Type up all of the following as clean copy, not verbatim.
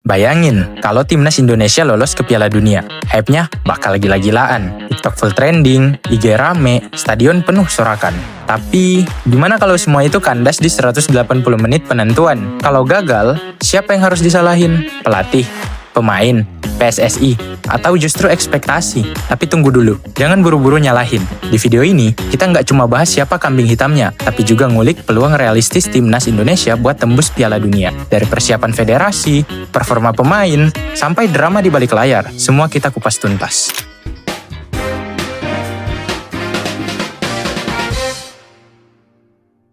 Bayangin, kalau timnas Indonesia lolos ke Piala Dunia, hype-nya bakal gila-gilaan. TikTok full trending, IG rame, stadion penuh sorakan. Tapi, gimana kalau semua itu kandas di 180 menit penentuan? Kalau gagal, siapa yang harus disalahin? Pelatih? Pemain? PSSI? Atau justru ekspektasi? Tapi tunggu dulu, jangan buru-buru nyalahin. Di video ini, kita nggak cuma bahas siapa kambing hitamnya, tapi juga ngulik peluang realistis timnas Indonesia buat tembus Piala Dunia. Dari persiapan federasi, performa pemain, sampai drama di balik layar, semua kita kupas tuntas.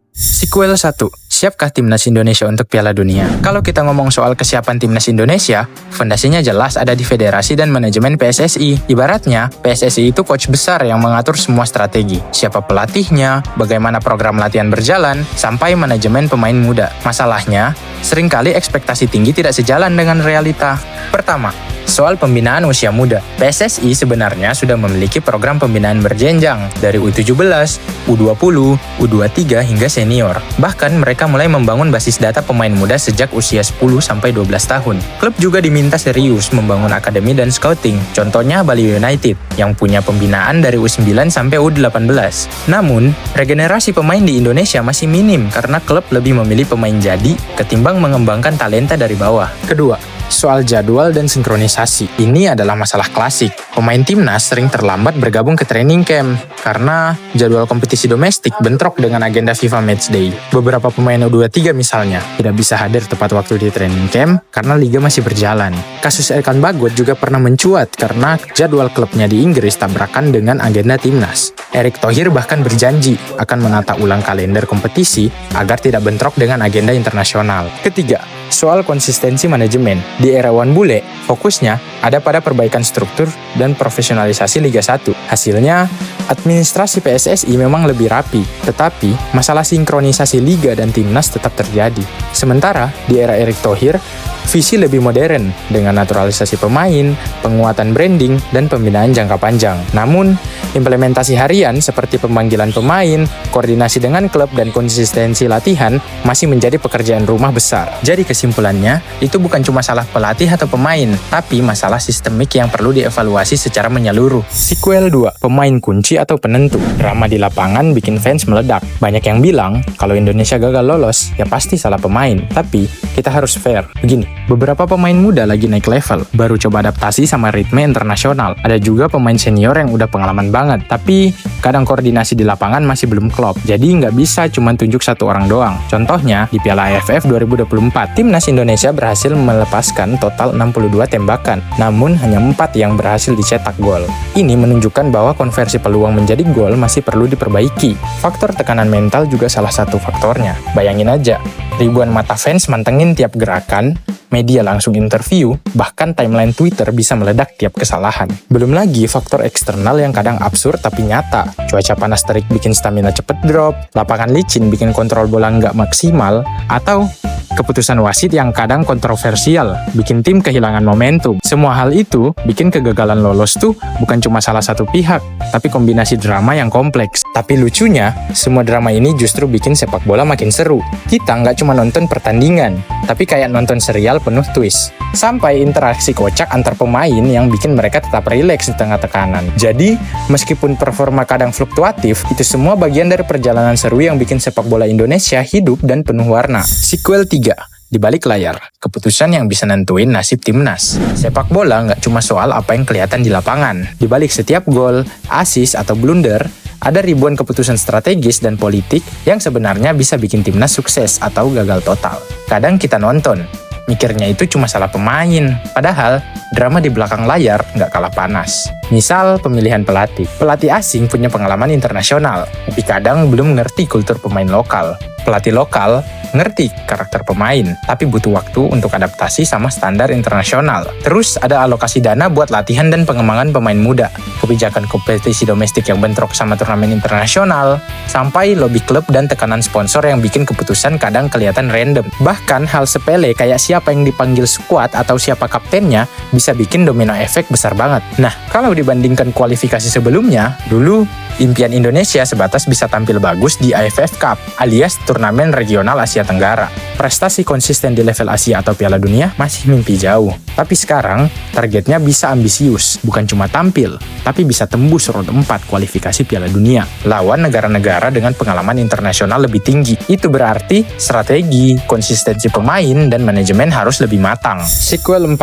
Sequel 1. Siapkah timnas Indonesia untuk Piala Dunia? Kalau kita ngomong soal kesiapan timnas Indonesia, fondasinya jelas ada di federasi dan manajemen PSSI. Ibaratnya, PSSI itu coach besar yang mengatur semua strategi. Siapa pelatihnya, bagaimana program latihan berjalan, sampai manajemen pemain muda. Masalahnya, seringkali ekspektasi tinggi tidak sejalan dengan realita. Pertama, soal pembinaan usia muda. PSSI sebenarnya sudah memiliki program pembinaan berjenjang dari U17, U20, U23 hingga senior. Bahkan mereka mulai membangun basis data pemain muda sejak usia 10-12 tahun. Klub juga diminta serius membangun akademi dan scouting. Contohnya Bali United yang punya pembinaan dari U9 sampai U18. Namun, regenerasi pemain di Indonesia masih minim karena klub lebih memilih pemain jadi ketimbang mengembangkan talenta dari bawah. Kedua, soal jadwal dan sinkronisasi. Ini adalah masalah klasik. Pemain timnas sering terlambat bergabung ke training camp karena jadwal kompetisi domestik bentrok dengan agenda FIFA Matchday. Beberapa pemain U23 misalnya tidak bisa hadir tepat waktu di training camp karena liga masih berjalan. Kasus Erkan Bagot juga pernah mencuat karena jadwal klubnya di Inggris tabrakan dengan agenda timnas. Erick Thohir bahkan berjanji akan menata ulang kalender kompetisi agar tidak bentrok dengan agenda internasional. Ketiga, soal konsistensi manajemen. Di era Wan Bule, fokusnya ada pada perbaikan struktur dan profesionalisasi Liga 1. Hasilnya, administrasi PSSI memang lebih rapi, tetapi masalah sinkronisasi Liga dan timnas tetap terjadi. Sementara, di era Erick Thohir, visi lebih modern dengan naturalisasi pemain, penguatan branding, dan pembinaan jangka panjang. Namun, implementasi harian seperti pemanggilan pemain, koordinasi dengan klub, dan konsistensi latihan masih menjadi pekerjaan rumah besar. Jadi kesimpulannya, itu bukan cuma salah pelatih atau pemain, tapi masalah sistemik yang perlu dievaluasi secara menyeluruh. Sequel 2. Pemain kunci atau penentu. Drama di lapangan bikin fans meledak. Banyak yang bilang, kalau Indonesia gagal lolos, ya pasti salah pemain. Tapi, kita harus fair. Begini, beberapa pemain muda lagi naik level, baru coba adaptasi sama ritme internasional. Ada juga pemain senior yang udah pengalaman banget, tapi kadang koordinasi di lapangan masih belum klop. Jadi nggak bisa cuma tunjuk satu orang doang. Contohnya, di Piala AFF 2024, timnas Indonesia berhasil melepaskan total 62 tembakan, namun hanya 4 yang berhasil dicetak gol. Ini menunjukkan bahwa konversi peluang menjadi gol masih perlu diperbaiki. Faktor tekanan mental juga salah satu faktornya. Bayangin aja, ribuan mata fans mantengin tiap gerakan, media langsung interview, bahkan timeline Twitter bisa meledak tiap kesalahan. Belum lagi faktor eksternal yang kadang absurd tapi nyata. Cuaca panas terik bikin stamina cepet drop, lapangan licin bikin kontrol bola nggak maksimal, atau keputusan wasit yang kadang kontroversial, bikin tim kehilangan momentum. Semua hal itu bikin kegagalan lolos tuh bukan cuma salah satu pihak, tapi kombinasi drama yang kompleks. Tapi lucunya, semua drama ini justru bikin sepak bola makin seru. Kita nggak cuma nonton pertandingan, tapi kayak nonton serial penuh twist. Sampai interaksi kocak antar pemain yang bikin mereka tetap rileks di tengah tekanan. Jadi, meskipun performa kadang fluktuatif, itu semua bagian dari perjalanan seru yang bikin sepak bola Indonesia hidup dan penuh warna. Sequel 3. Di balik layar, keputusan yang bisa nentuin nasib timnas. Sepak bola nggak cuma soal apa yang kelihatan di lapangan. Di balik setiap gol, assist, atau blunder, ada ribuan keputusan strategis dan politik yang sebenarnya bisa bikin timnas sukses atau gagal total. Kadang kita nonton, mikirnya itu cuma salah pemain, padahal drama di belakang layar nggak kalah panas. Misal pemilihan pelatih. Pelatih asing punya pengalaman internasional, tapi kadang belum ngerti kultur pemain lokal. Pelatih lokal ngerti karakter pemain, tapi butuh waktu untuk adaptasi sama standar internasional. Terus ada alokasi dana buat latihan dan pengembangan pemain muda, kebijakan kompetisi domestik yang bentrok sama turnamen internasional, sampai lobby klub dan tekanan sponsor yang bikin keputusan kadang kelihatan random. Bahkan hal sepele kayak siapa yang dipanggil skuad atau siapa kaptennya bisa bikin domino efek besar banget. Nah, kalau dibandingkan kualifikasi sebelumnya, dulu Impian Indonesia sebatas bisa tampil bagus di AFF Cup alias Turnamen Regional Asia Tenggara. Prestasi konsisten di level Asia atau Piala Dunia masih mimpi jauh. Tapi sekarang, targetnya bisa ambisius, bukan cuma tampil, tapi bisa tembus round 4 kualifikasi Piala Dunia, lawan negara-negara dengan pengalaman internasional lebih tinggi. Itu berarti strategi, konsistensi pemain, dan manajemen harus lebih matang. Sequel 4.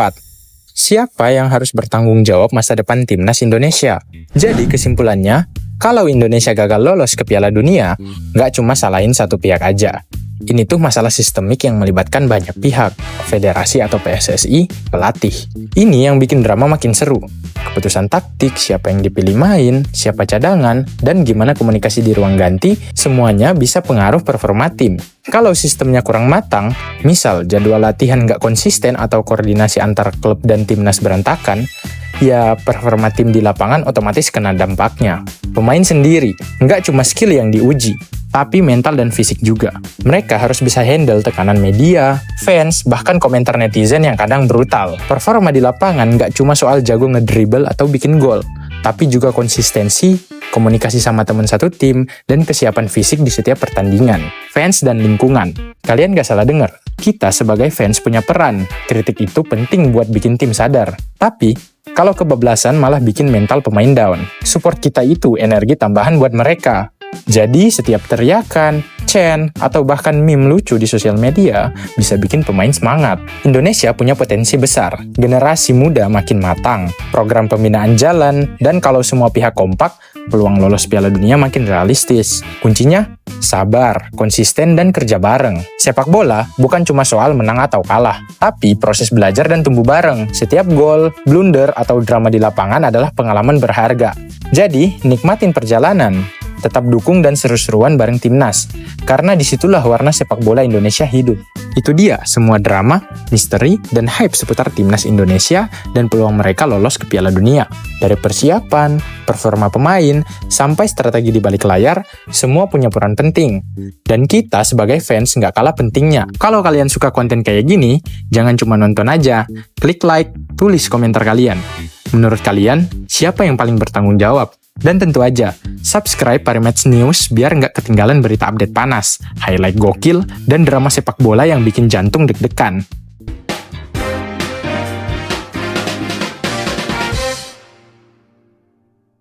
Siapa yang harus bertanggung jawab masa depan timnas Indonesia? Jadi kesimpulannya, kalau Indonesia gagal lolos ke Piala Dunia, nggak cuma salahin satu pihak aja. Ini tuh masalah sistemik yang melibatkan banyak pihak, federasi atau PSSI, pelatih. Ini yang bikin drama makin seru. Keputusan taktik, siapa yang dipilih main, siapa cadangan, dan gimana komunikasi di ruang ganti, semuanya bisa pengaruh performa tim. Kalau sistemnya kurang matang, misal jadwal latihan nggak konsisten atau koordinasi antar klub dan timnas berantakan, ya performa tim di lapangan otomatis kena dampaknya. Pemain sendiri, nggak cuma skill yang diuji, tapi mental dan fisik juga. Mereka harus bisa handle tekanan media, fans, bahkan komentar netizen yang kadang brutal. Performa di lapangan nggak cuma soal jago ngedribble atau bikin gol, tapi juga konsistensi, komunikasi sama teman satu tim, dan kesiapan fisik di setiap pertandingan. Fans dan lingkungan. Kalian nggak salah dengar, kita sebagai fans punya peran. Kritik itu penting buat bikin tim sadar. Tapi, kalau kebablasan malah bikin mental pemain down. Support kita itu energi tambahan buat mereka. Jadi setiap teriakan, chant, atau bahkan meme lucu di sosial media bisa bikin pemain semangat. Indonesia punya potensi besar, generasi muda makin matang, program pembinaan jalan, dan kalau semua pihak kompak, peluang lolos Piala Dunia makin realistis. Kuncinya, sabar, konsisten, dan kerja bareng. Sepak bola bukan cuma soal menang atau kalah, tapi proses belajar dan tumbuh bareng. Setiap gol, blunder, atau drama di lapangan adalah pengalaman berharga. Jadi, nikmatin perjalanan. Tetap dukung dan seru-seruan bareng timnas, karena disitulah warna sepak bola Indonesia hidup. Itu dia semua drama, misteri, dan hype seputar timnas Indonesia dan peluang mereka lolos ke Piala Dunia. Dari persiapan, performa pemain, sampai strategi di balik layar, semua punya peran penting. Dan kita sebagai fans nggak kalah pentingnya. Kalau kalian suka konten kayak gini, jangan cuma nonton aja. Klik like, tulis komentar kalian. Menurut kalian, siapa yang paling bertanggung jawab? Dan tentu aja, subscribe Parimatch News biar nggak ketinggalan berita update panas, highlight gokil, dan drama sepak bola yang bikin jantung deg-degan.